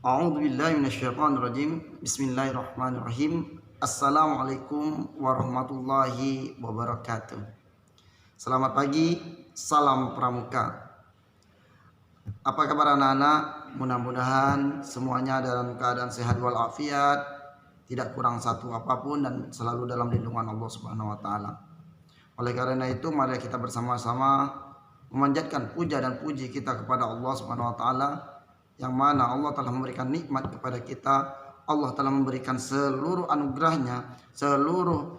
A'udzubillahi minasyaitonirrajim. Bismillahirrahmanirrahim. Assalamualaikum warahmatullahi wabarakatuh. Selamat pagi, salam pramuka. Apa kabar anak-anak? Mudah-mudahan semuanya dalam keadaan sehat walafiat, tidak kurang satu apapun dan selalu dalam lindungan Allah Subhanahu wa taala. Oleh karena itu, mari kita bersama-sama memanjatkan puja dan puji kita kepada Allah Subhanahu wa taala, yang mana Allah telah memberikan nikmat kepada kita. Allah telah memberikan seluruh anugerahnya, seluruh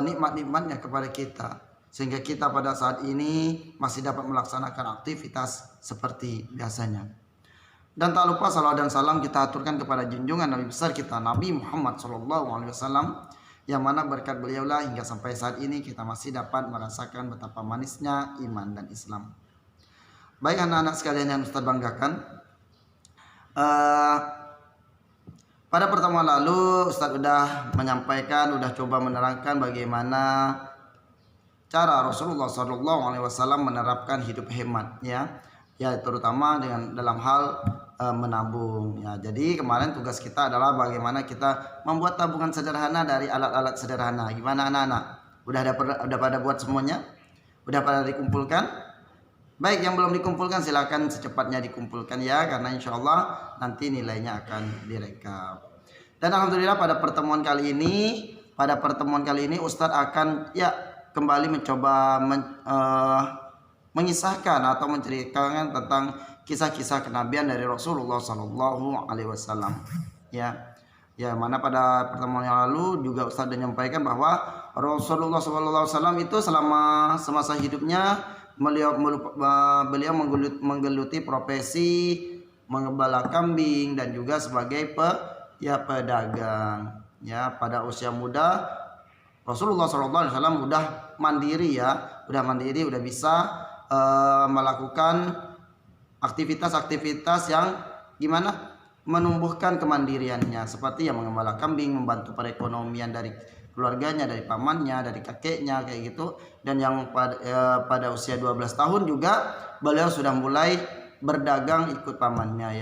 nikmat-nikmatnya kepada kita, sehingga kita pada saat ini masih dapat melaksanakan aktivitas seperti biasanya. Dan tak lupa salawat dan salam kita aturkan kepada junjungan Nabi besar kita, Nabi Muhammad SAW, yang mana berkat beliaulah hingga sampai saat ini kita masih dapat merasakan betapa manisnya iman dan Islam. Baik anak-anak sekalian yang Ustaz banggakan, pada pertemuan lalu Ustadz sudah menyampaikan, sudah coba menerangkan bagaimana cara Rasulullah SAW menerapkan hidup hemat, ya terutama dengan dalam hal menabung. Ya, jadi kemarin tugas kita adalah bagaimana kita membuat tabungan sederhana dari alat-alat sederhana. Gimana anak-anak? Udah pada buat semuanya? Udah pada dikumpulkan? Baik, yang belum dikumpulkan silakan secepatnya dikumpulkan ya, karena insya Allah nanti nilainya akan direkap. Dan alhamdulillah pada pertemuan kali ini Ustadz akan kembali mencoba mengisahkan atau menceritakan tentang kisah-kisah kenabian dari Rasulullah SAW. Ya, mana pada pertemuan yang lalu juga Ustadz sudah menyampaikan bahwa Rasulullah SAW itu selama semasa hidupnya beliau menggeluti profesi mengembala kambing dan juga sebagai pedagang. Ya, pada usia muda Rasulullah SAW udah mandiri, udah bisa melakukan aktivitas-aktivitas yang gimana menumbuhkan kemandiriannya, seperti yang mengembala kambing, membantu perekonomian dari keluarganya, dari pamannya, dari kakeknya, kayak gitu. Dan yang pada usia 12 tahun juga beliau sudah mulai berdagang ikut pamannya,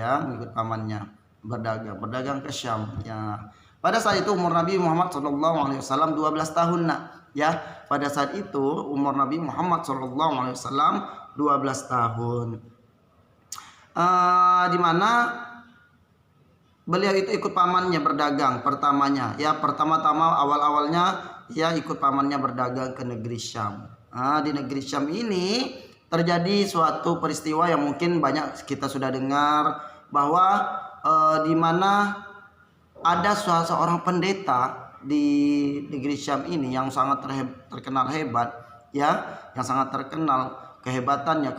berdagang ke Syam. Ya, pada saat itu umur Nabi Muhammad SAW 12 tahun pada saat itu umur Nabi Muhammad SAW 12 tahun. Di mana beliau itu ikut pamannya berdagang pertama-tama awal-awalnya ikut pamannya berdagang ke negeri Syam. Di negeri Syam ini terjadi suatu peristiwa yang mungkin banyak kita sudah dengar, bahwa di mana ada seorang pendeta di negeri Syam ini yang sangat terkenal hebat, yang sangat terkenal kehebatannya,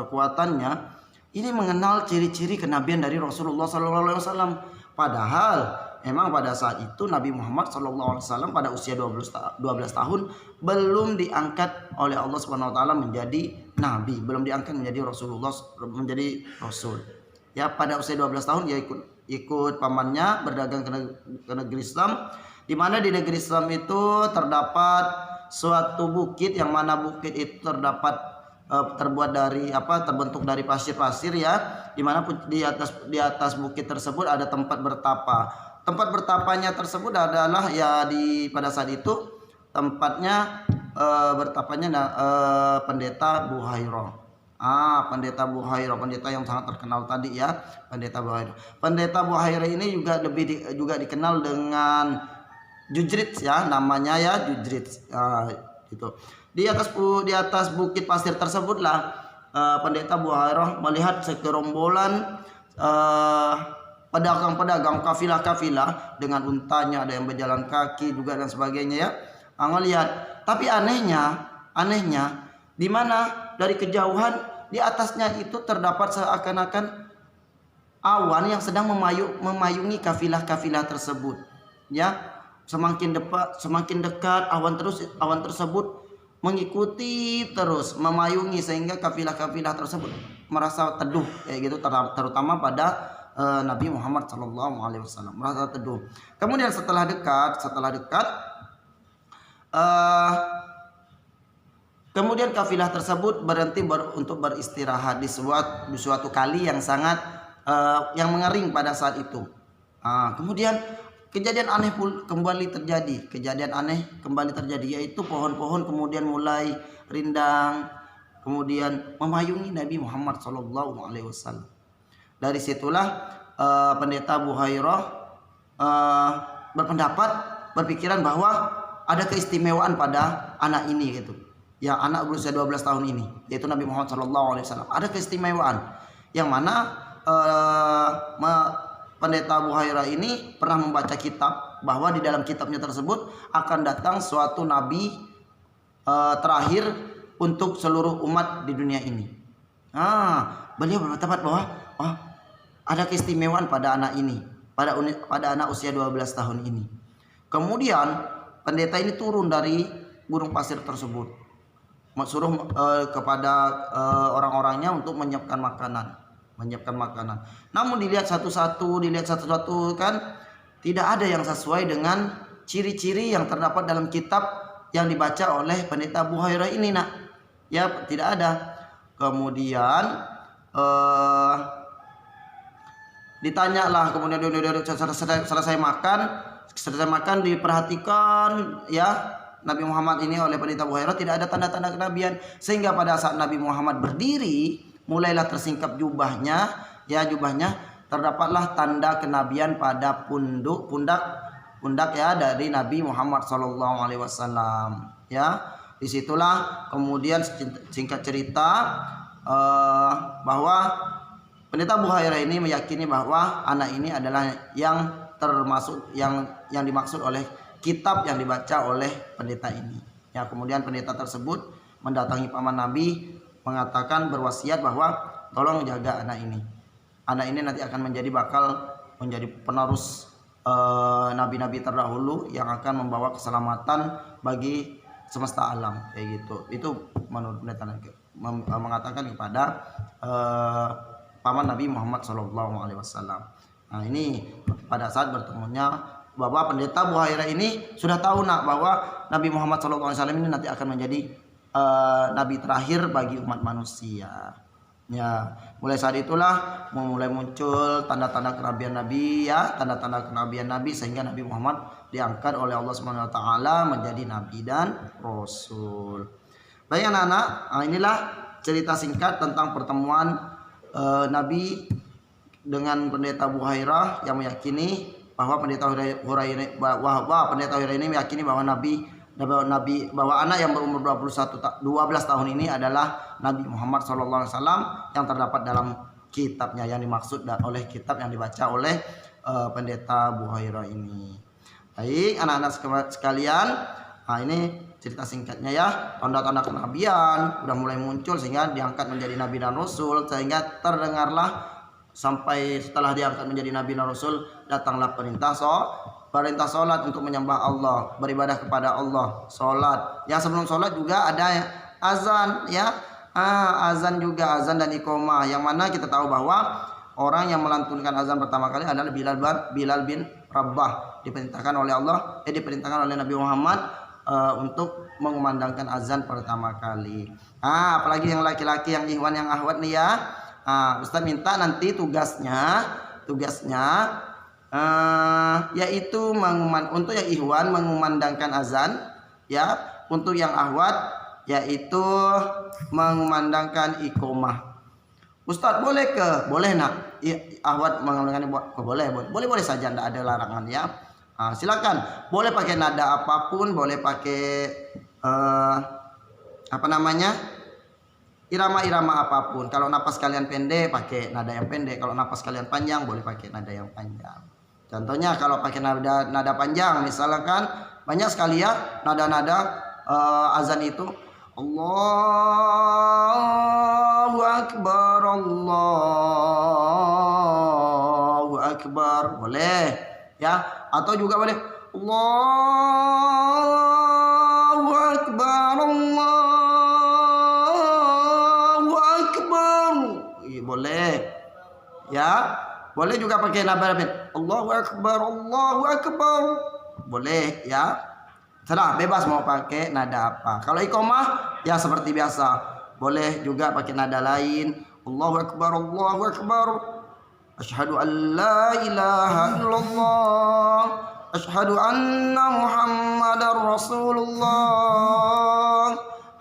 kekuatannya. Ini mengenal ciri-ciri kenabian dari Rasulullah SAW. Padahal memang pada saat itu Nabi Muhammad SAW pada usia 12 tahun belum diangkat oleh Allah Subhanahu Wa Taala menjadi nabi, belum diangkat menjadi Rasulullah, menjadi Rasul. Ya, pada usia 12 tahun dia ikut pamannya berdagang ke negeri Islam, di mana di negeri Islam itu terdapat suatu bukit, yang mana bukit itu terbentuk dari pasir-pasir, di mana di atas bukit tersebut ada tempat bertapa. Tempat bertapanya tersebut adalah pada saat itu tempatnya bertapanya pendeta Buhairah. Pendeta Buhairah, pendeta yang sangat terkenal tadi, pendeta Buhairah. Pendeta Buhairah ini juga dikenal dengan Jujrit, namanya Jujrit, gitu. Di atas bukit pasir tersebutlah pendeta Buhairah melihat segerombolan pedagang-pedagang, kafilah-kafilah dengan untanya, ada yang berjalan kaki juga dan sebagainya, ngelihat. Tapi anehnya di mana dari kejauhan di atasnya itu terdapat seakan-akan awan yang sedang memayungi kafilah-kafilah tersebut. Semakin dekat awan tersebut mengikuti terus, memayungi, sehingga kafilah-kafilah tersebut merasa teduh, terutama pada Nabi Muhammad SAW merasa teduh. Kemudian setelah dekat, kemudian kafilah tersebut berhenti untuk beristirahat di suatu kali yang sangat yang mengering pada saat itu. Kemudian kejadian aneh kembali terjadi, yaitu pohon-pohon kemudian mulai rindang, kemudian memayungi Nabi Muhammad SAW. Dari situlah pendeta Buhairah berpikiran bahwa ada keistimewaan pada anak ini gitu. Ya, anak berusia 12 tahun ini, yaitu Nabi Muhammad SAW. Ada keistimewaan yang mana pendeta Buhairah ini pernah membaca kitab bahwa di dalam kitabnya tersebut akan datang suatu nabi terakhir untuk seluruh umat di dunia ini. Beliau berpendapat bahwa ada keistimewaan pada anak ini, pada anak usia 12 tahun ini. Kemudian pendeta ini turun dari gunung pasir tersebut, suruh kepada orang-orangnya untuk menyiapkan makanan. Namun dilihat satu-satu kan tidak ada yang sesuai dengan ciri-ciri yang terdapat dalam kitab yang dibaca oleh pendeta Buhairah ini, nak. Ya, tidak ada. Kemudian ditanyalah, kemudian selesai makan diperhatikan ya Nabi Muhammad ini oleh pendeta Buhairah tidak ada tanda-tanda kenabian, sehingga pada saat Nabi Muhammad berdiri mulailah tersingkap jubahnya, terdapatlah tanda kenabian pada pundak ya dari Nabi Muhammad SAW. Ya, disitulah kemudian singkat cerita bahwa pendeta Buhairah ini meyakini bahwa anak ini adalah yang termasuk yang dimaksud oleh kitab yang dibaca oleh pendeta ini. Ya, kemudian pendeta tersebut mendatangi paman Nabi, mengatakan berwasiat bahwa tolong jaga anak ini. Anak ini nanti akan bakal menjadi penerus nabi-nabi terdahulu yang akan membawa keselamatan bagi semesta alam, kayak gitu. Itu menurut pendeta mengatakan kepada paman Nabi Muhammad SAW. Nah, ini pada saat bertemunya bahwa pendeta Buhairah ini sudah tahu, nak, bahwa Nabi Muhammad SAW ini nanti akan menjadi nabi terakhir bagi umat manusia. Ya, mulai saat itulah mulai muncul tanda-tanda kenabian Nabi, sehingga Nabi Muhammad diangkat oleh Allah Subhanahu wa taala menjadi nabi dan rasul. Baik anak-anak, inilah cerita singkat tentang pertemuan Nabi dengan pendeta Buhairah yang meyakini bahwa pendeta Buhairah ini meyakini bahwa bahwa anak yang berumur 12 tahun ini adalah Nabi Muhammad SAW yang terdapat dalam kitabnya, yang dimaksud oleh kitab yang dibaca oleh pendeta Buhairah ini. Baik anak-anak sekalian, ini cerita singkatnya ya. Tanda-tanda kenabian udah mulai muncul sehingga diangkat menjadi nabi dan rasul, sehingga terdengarlah sampai setelah diangkat menjadi nabi dan rasul datanglah perintah sholat untuk menyembah Allah, beribadah kepada Allah, sholat. Ya, sebelum sholat juga ada azan ya, azan dan iqamah, yang mana kita tahu bahwa orang yang melantunkan azan pertama kali adalah Bilal bin Rabah, diperintahkan oleh Nabi Muhammad untuk mengumandangkan azan pertama kali. Apalagi yang laki-laki, yang ikhwan, yang ahwat nih ya. Ustaz minta nanti tugasnya yaitu untuk yang ikhwan mengumandangkan azan ya, untuk yang ahwat yaitu mengumandangkan iqamah. Ustaz boleh nak ahwat mengumandangkan boleh saja, tidak ada larangan ya. Silakan, boleh pakai nada apapun, boleh pakai irama-irama apapun. Kalau napas kalian pendek pakai nada yang pendek, kalau napas kalian panjang boleh pakai nada yang panjang. Contohnya kalau pakai nada panjang, misalkan banyak sekali ya nada-nada azan itu, Allahu Akbar, boleh ya. Atau juga boleh Allahu Akbar, boleh ya. Boleh juga pakai nada Allahu Akbar, boleh ya. Serah, bebas mau pakai nada apa. Kalau iqamah ya seperti biasa, boleh juga pakai nada lain, Allahu Akbar, Asyhadu an la ilaha illallah. Asyhadu anna Muhammadar Rasulullah.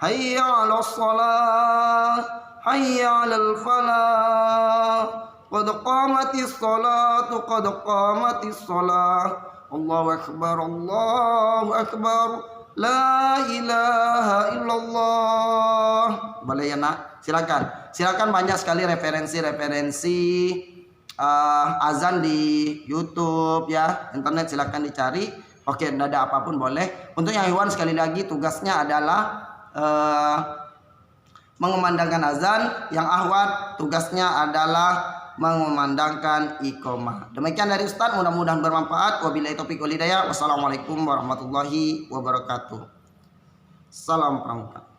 Hayya 'alas shalah, hayya 'alal falah. Qad qamatis salatu, qad qamatis salah. Allahu akbar, Allahu akbar. La ilaha illallah. Boleh ya nak? Silakan banyak sekali referensi azan di YouTube ya, internet, silakan dicari. Oke, tidak ada apapun boleh. Untuk yang hewan sekali lagi tugasnya adalah mengumandangkan azan, yang ahwat tugasnya adalah mengumandangkan iqamah. Demikian dari Ustaz, mudah-mudahan bermanfaat. Wabillahi taufiq wal hidayah. Wassalamualaikum warahmatullahi wabarakatuh. Salam pramuka.